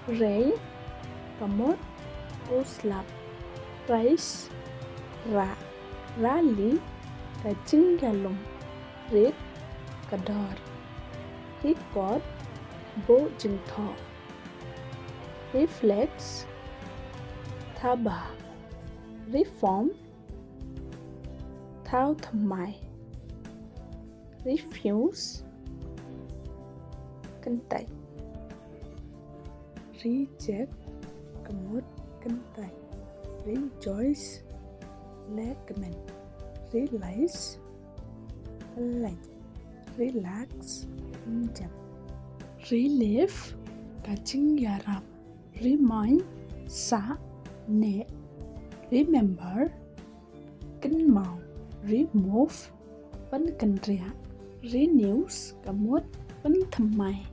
Rain, kamot, uslap, rice, ra, rali, kacing galong, red, kador, hipot, bo jing tho, reflex, thaba, reform, thao thamai, refuse, kentai, reject, kamot, kentai, rejoice, legmen, realize, lạnh, relax, chậm, relive, kacing yaram, remind, sa, ne, remember, kinh màu, remove, bánh canh rạ, renews, kamot, bánh thầm mày,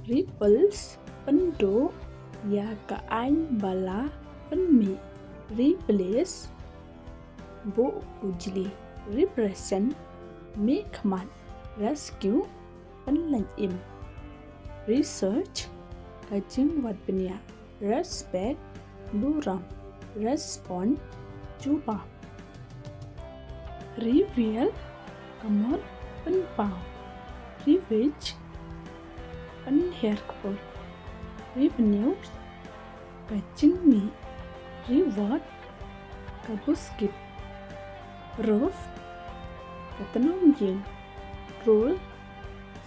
repulse, bánh đổ, ya cả anh bala, bánh mì, replace, bộ ujli, represent, make mặt, rescue, bánh lạnh im, research, kacing wat benya, respect, buram, respond, jubah, reveal, kamot, bánh bào, ravage, bánh hair kapur, revenue, kacing mì, reward, kabuskit, roof, katanong yin, rule,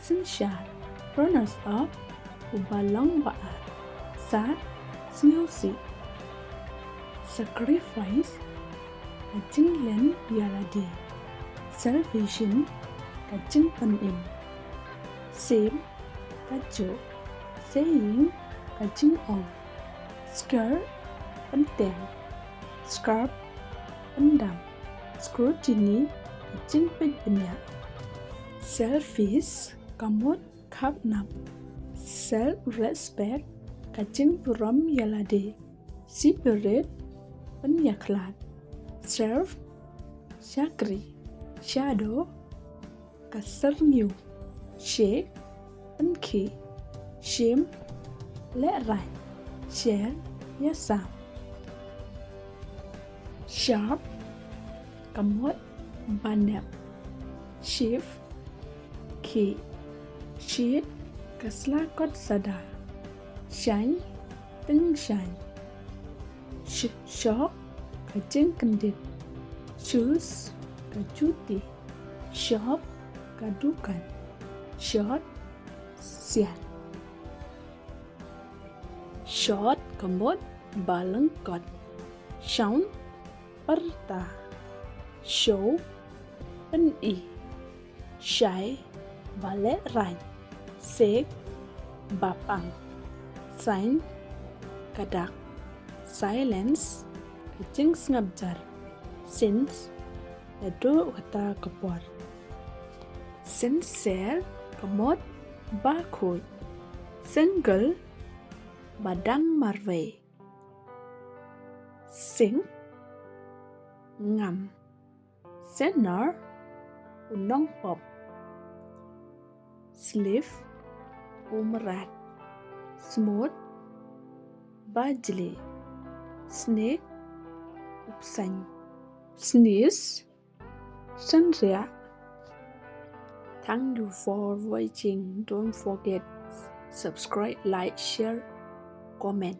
sunshine, runners up, ubalong baar, sad, snoozy, sacrifice, kacing len biaradi, salvation, kacing panim, same, kajo, saying, kacing on, skirt, penteng, scarf, pendam, scrutiny, kacing penyak, selfish, kamot, kapnap, self-respect, kacing puram yalade, separate, penyaklat, serve, syakri, shadow, kasernyu, shake, penki, shame, lerai, share, yasam, sharp, kamot, banap, shift, ki, sheet, kaslakot sada, shine, teng shine, shock, kacing kendit, shoes, kacuti, shop, kadukan, short, sian, short, kamot, balengkot, sound, perta, show, peni, shy, balik rai, sek, bapang, sign, kadak, silence, kacing ngabjar, since, edo kata kepor, sincere, kamot, bakut, single, badang marve, sing, ngam, sinner, unong pop, sleeve, umrat, smooth, bajli, snake, upsang, sneeze, sanria. Thank you for watching. Don't forget subscribe, like, share, comment.